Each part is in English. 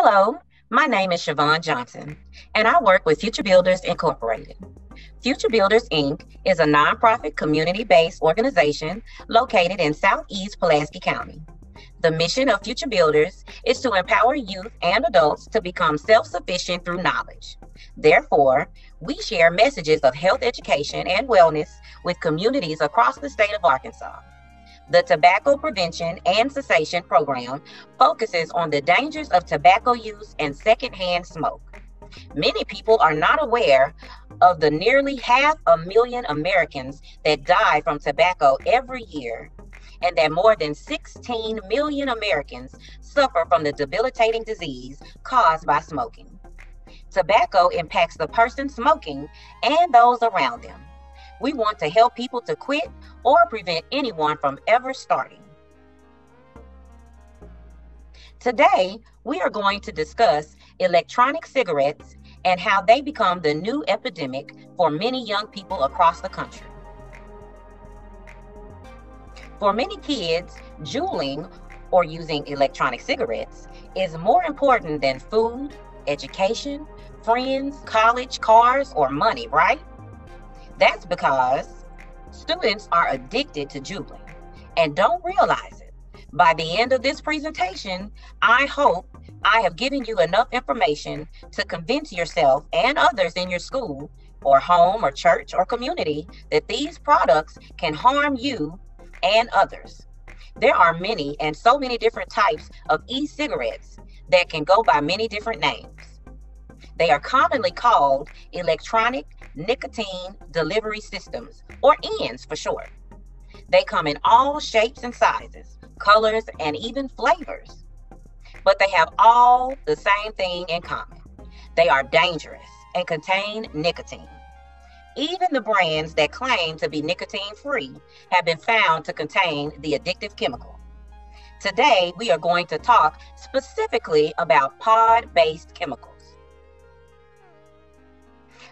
Hello, my name is Shuvonne Johnson, and I work with Future Builders Incorporated. Future Builders Inc. is a nonprofit community based organization located in Southeast Pulaski County. The mission of Future Builders is to empower youth and adults to become self sufficient through knowledge. Therefore, we share messages of health education and wellness with communities across the state of Arkansas. The Tobacco Prevention and Cessation Program focuses on the dangers of tobacco use and secondhand smoke. Many people are not aware of the nearly 500,000 Americans that die from tobacco every year, and that more than 16 million Americans suffer from the debilitating disease caused by smoking. Tobacco impacts the person smoking and those around them. We want to help people to quit or prevent anyone from ever starting. Today, we are going to discuss electronic cigarettes and how they become the new epidemic for many young people across the country. For many kids, juuling or using electronic cigarettes is more important than food, education, friends, college, cars, or money, right? That's because students are addicted to juuling and don't realize it. By the end of this presentation, I hope I have given you enough information to convince yourself and others in your school or home or church or community that these products can harm you and others. There are many and so many different types of e-cigarettes that can go by many different names. They are commonly called electronic nicotine delivery systems, or ENDS for short. They come in all shapes and sizes, colors, and even flavors. But they have all the same thing in common. They are dangerous and contain nicotine. Even the brands that claim to be nicotine-free have been found to contain the addictive chemical. Today, we are going to talk specifically about pod-based chemicals.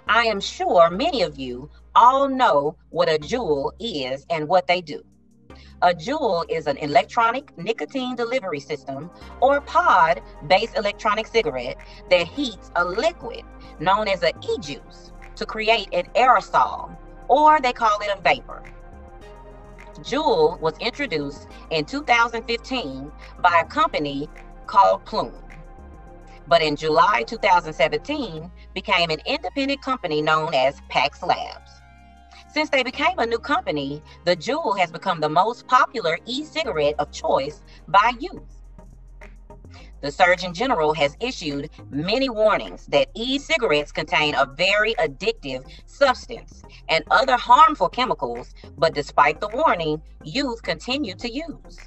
I am sure many of you all know what a Juul is and what they do. A Juul is an electronic nicotine delivery system or pod-based electronic cigarette that heats a liquid known as an e-juice to create an aerosol, or they call it a vapor. Juul was introduced in 2015 by a company called Plume, but in July 2017 became an independent company known as Pax Labs. Since they became a new company, the Juul has become the most popular e-cigarette of choice by youth. The Surgeon General has issued many warnings that e-cigarettes contain a very addictive substance and other harmful chemicals, but despite the warning, youth continue to use.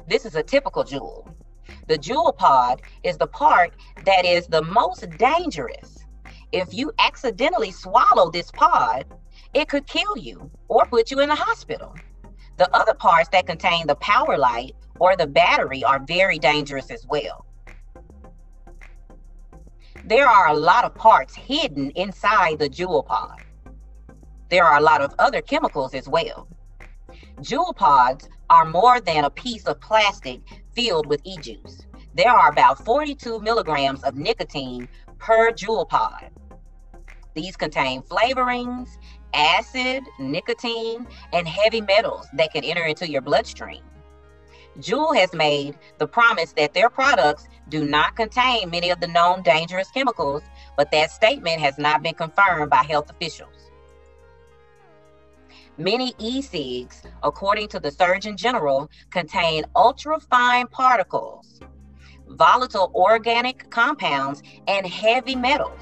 This is a typical Juul. The Juul pod is the part that is the most dangerous. If you accidentally swallow this pod, it could kill you or put you in the hospital. The other parts that contain the power light or the battery are very dangerous as well. There are a lot of parts hidden inside the Juul pod. There are a lot of other chemicals as well. Juul pods are more than a piece of plastic filled with e-juice. There are about 42 milligrams of nicotine per Juul pod. These contain flavorings, acid, nicotine, and heavy metals that can enter into your bloodstream. Juul has made the promise that their products do not contain many of the known dangerous chemicals, but that statement has not been confirmed by health officials. Many e-cigs, according to the Surgeon General, contain ultra-fine particles, volatile organic compounds, and heavy metals.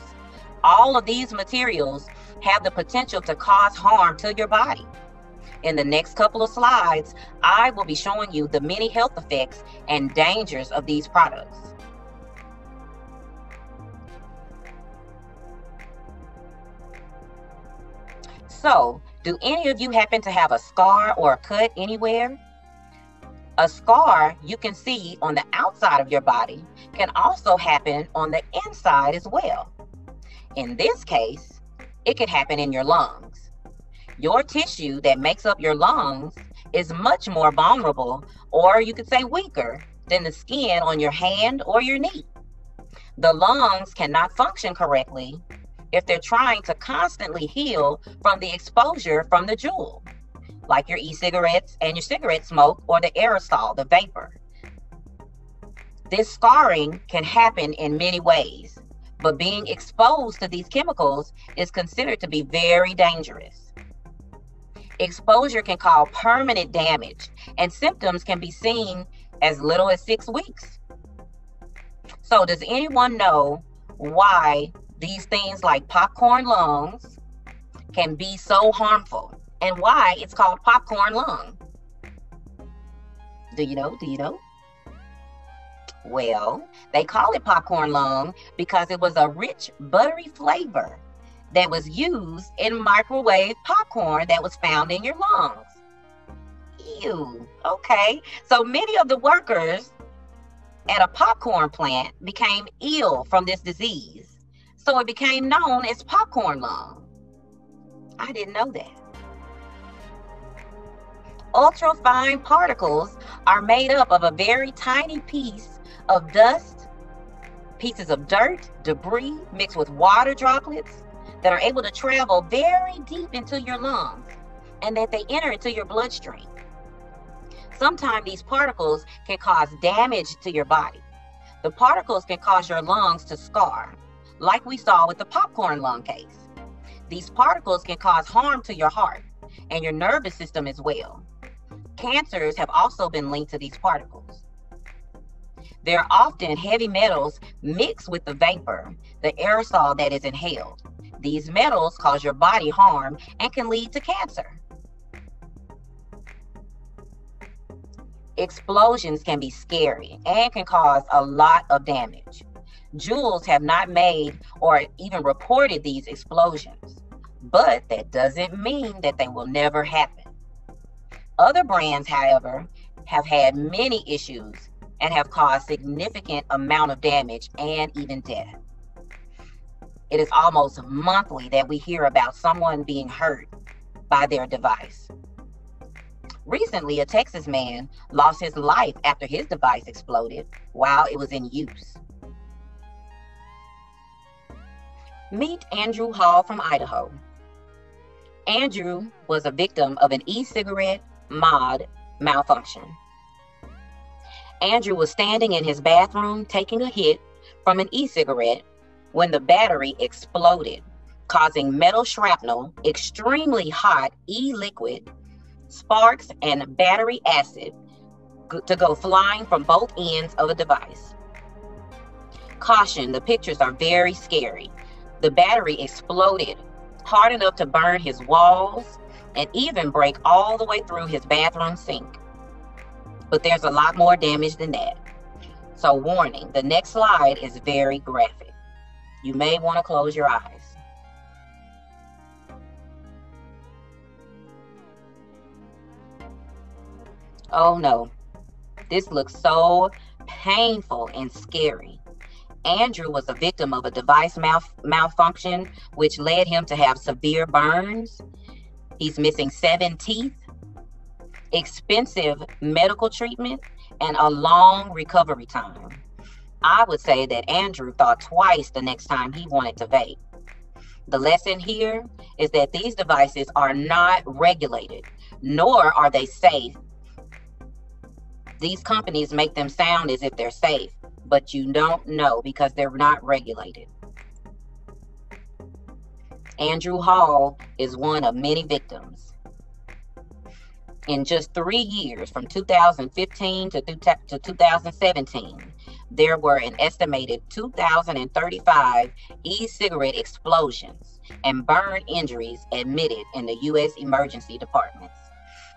All of these materials have the potential to cause harm to your body. In the next couple of slides, I will be showing you the many health effects and dangers of these products. So, do any of you happen to have a scar or a cut anywhere? A scar you can see on the outside of your body can also happen on the inside as well. In this case, it could happen in your lungs. Your tissue that makes up your lungs is much more vulnerable, or you could say weaker, than the skin on your hand or your knee. The lungs cannot function correctly if they're trying to constantly heal from the exposure from the jewel, like your e-cigarettes and your cigarette smoke or the aerosol, the vapor. This scarring can happen in many ways, but being exposed to these chemicals is considered to be very dangerous. Exposure can cause permanent damage, and symptoms can be seen as little as 6 weeks. So, does anyone know why these things like popcorn lungs can be so harmful and why it's called popcorn lung? Do you know? Do you know? Well, they call it popcorn lung because it was a rich, buttery flavor that was used in microwave popcorn that was found in your lungs. Ew. Okay. So many of the workers at a popcorn plant became ill from this disease. So it became known as popcorn lung. I didn't know that. Ultrafine particles are made up of a very tiny piece of dust, pieces of dirt, debris mixed with water droplets that are able to travel very deep into your lungs and that they enter into your bloodstream. Sometimes these particles can cause damage to your body. The particles can cause your lungs to scar, like we saw with the popcorn lung case. These particles can cause harm to your heart and your nervous system as well. Cancers have also been linked to these particles. There are often heavy metals mixed with the vapor, the aerosol that is inhaled. These metals cause your body harm and can lead to cancer. Explosions can be scary and can cause a lot of damage. Jewels have not made or even reported these explosions, but that doesn't mean that they will never happen. Other brands, however, have had many issues and have caused significant amount of damage and even death. It is almost monthly that we hear about someone being hurt by their device. Recently, a Texas man lost his life after his device exploded while it was in use. Meet Andrew Hall from Idaho. Andrew was a victim of an e-cigarette mod malfunction. Andrew was standing in his bathroom taking a hit from an e-cigarette when the battery exploded, causing metal shrapnel, extremely hot e-liquid, sparks, and battery acid to go flying from both ends of the device. Caution, the pictures are very scary. The battery exploded hard enough to burn his walls and even break all the way through his bathroom sink. But there's a lot more damage than that. So warning, the next slide is very graphic. You may want to close your eyes. Oh no, this looks so painful and scary. Andrew was a victim of a device malfunction, which led him to have severe burns. He's missing 7 teeth, expensive medical treatment, and a long recovery time. I would say that Andrew thought twice the next time he wanted to vape. The lesson here is that these devices are not regulated, nor are they safe. These companies make them sound as if they're safe, but you don't know because they're not regulated. Andrew Hall is one of many victims. In just 3 years, from 2015 to 2017, there were an estimated 2,035 e-cigarette explosions and burn injuries admitted in the U.S. emergency departments.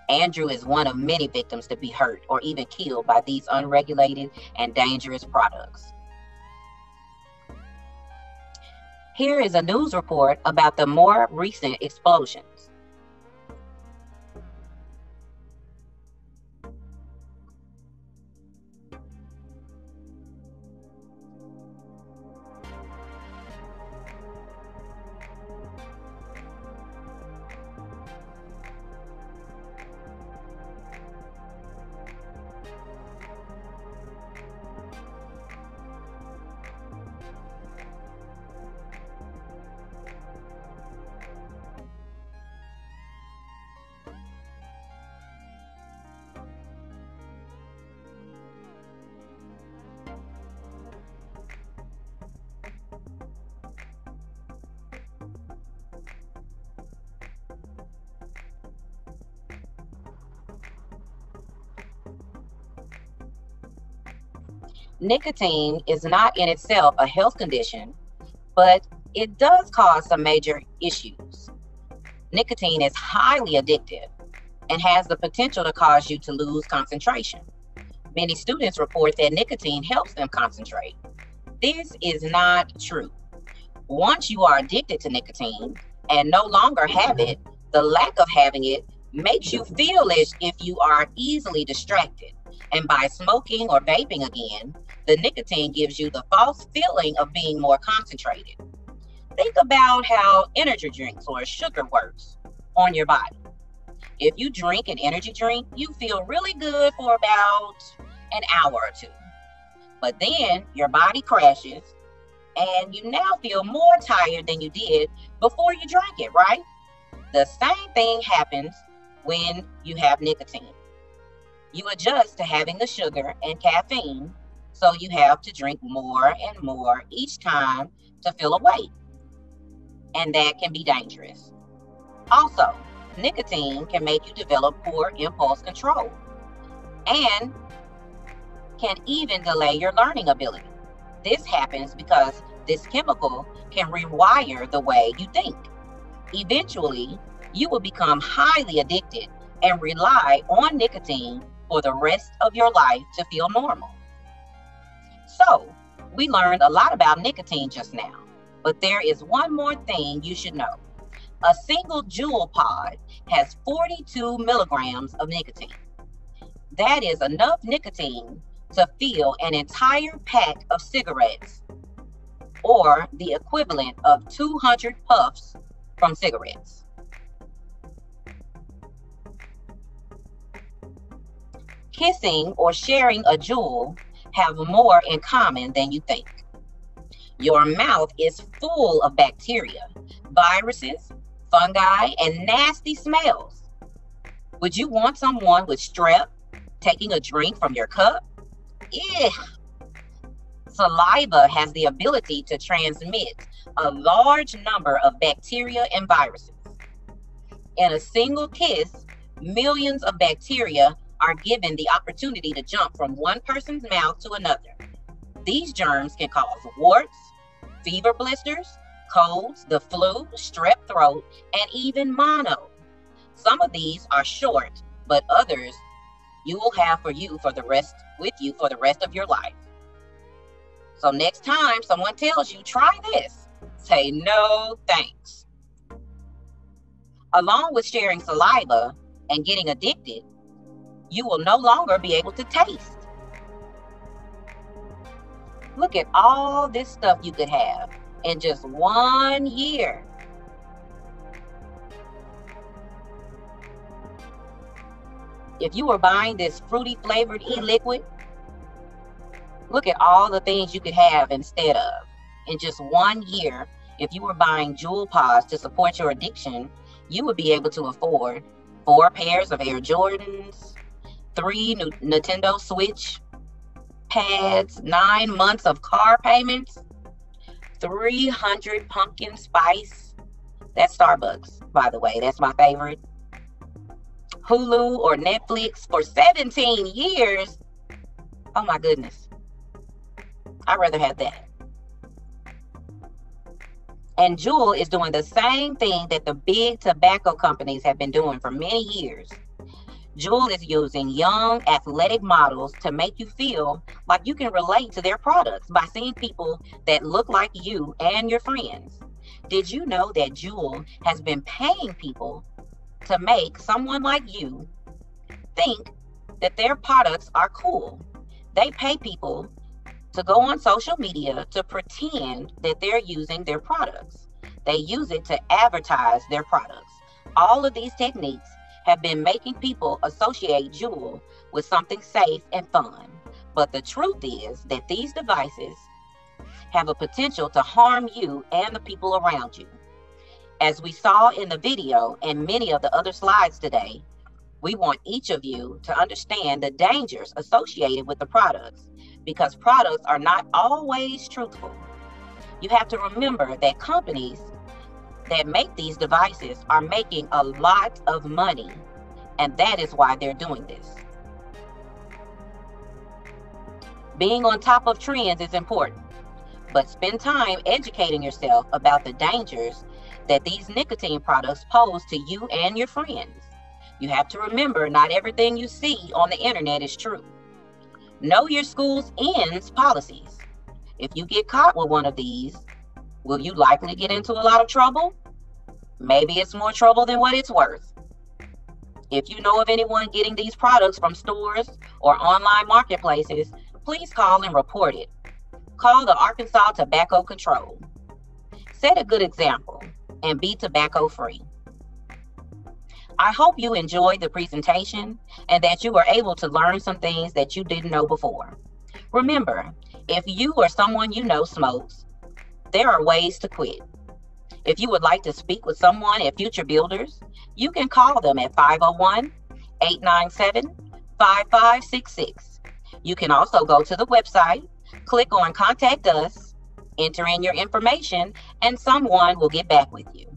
Andrew is one of many victims to be hurt or even killed by these unregulated and dangerous products. Here is a news report about the more recent explosions. Nicotine is not in itself a health condition, but it does cause some major issues. Nicotine is highly addictive and has the potential to cause you to lose concentration. Many students report that nicotine helps them concentrate. This is not true. Once you are addicted to nicotine and no longer have it, the lack of having it makes you feel as if you are easily distracted. And by smoking or vaping again, the nicotine gives you the false feeling of being more concentrated. Think about how energy drinks or sugar works on your body. If you drink an energy drink, you feel really good for about an hour or two. But then your body crashes and you now feel more tired than you did before you drank it, right? The same thing happens when you have nicotine. You adjust to having the sugar and caffeine, so you have to drink more and more each time to feel awake. And that can be dangerous. Also, nicotine can make you develop poor impulse control and can even delay your learning ability. This happens because this chemical can rewire the way you think. Eventually, you will become highly addicted and rely on nicotine for the rest of your life to feel normal. So, we learned a lot about nicotine just now, but there is one more thing you should know. A single Juul pod has 42 milligrams of nicotine. That is enough nicotine to fill an entire pack of cigarettes, or the equivalent of 200 puffs from cigarettes. Kissing or sharing a Juul have more in common than you think. Your mouth is full of bacteria, viruses, fungi, and nasty smells. Would you want someone with strep taking a drink from your cup? Ew. Saliva has the ability to transmit a large number of bacteria and viruses. In a single kiss, millions of bacteria are given the opportunity to jump from one person's mouth to another. These germs can cause warts, fever blisters, colds, the flu, strep throat, and even mono. Some of these are short, but others you will have with you for the rest of your life. So next time someone tells you, try this, say no thanks. Along with sharing saliva and getting addicted, you will no longer be able to taste. Look at all this stuff you could have in just 1 year. If you were buying this fruity flavored e-liquid, look at all the things you could have instead of. In just 1 year, if you were buying Juul pods to support your addiction, you would be able to afford 4 pairs of Air Jordans, 3 Nintendo Switch pads, 9 months of car payments, 300 pumpkin spice. That's Starbucks, by the way. That's my favorite. Hulu or Netflix for 17 years. Oh my goodness. I'd rather have that. And Juul is doing the same thing that the big tobacco companies have been doing for many years. Juul is using young, athletic models to make you feel like you can relate to their products by seeing people that look like you and your friends. Did you know that Juul has been paying people to make someone like you think that their products are cool? They pay people to go on social media to pretend that they're using their products. They use it to advertise their products. All of these techniques have been making people associate Juul with something safe and fun. But the truth is that these devices have a potential to harm you and the people around you. As we saw in the video and many of the other slides today, we want each of you to understand the dangers associated with the products, because products are not always truthful. You have to remember that companies that make these devices are making a lot of money, and that is why they're doing this. Being on top of trends is important, but spend time educating yourself about the dangers that these nicotine products pose to you and your friends. You have to remember, not everything you see on the internet is true. Know your school's ends policies. If you get caught with one of these, will you likely get into a lot of trouble? Maybe it's more trouble than what it's worth. If you know of anyone getting these products from stores or online marketplaces, please call and report it. Call the Arkansas Tobacco Control. Set a good example and be tobacco free. I hope you enjoyed the presentation and that you were able to learn some things that you didn't know before. Remember, if you or someone you know smokes, there are ways to quit. If you would like to speak with someone at Future Builders, you can call them at 501-897-5566. You can also go to the website, click on Contact Us, enter in your information, and someone will get back with you.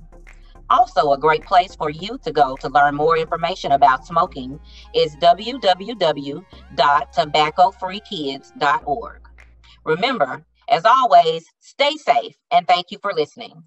Also, a great place for you to go to learn more information about smoking is www.tobaccofreekids.org. Remember, as always, stay safe and thank you for listening.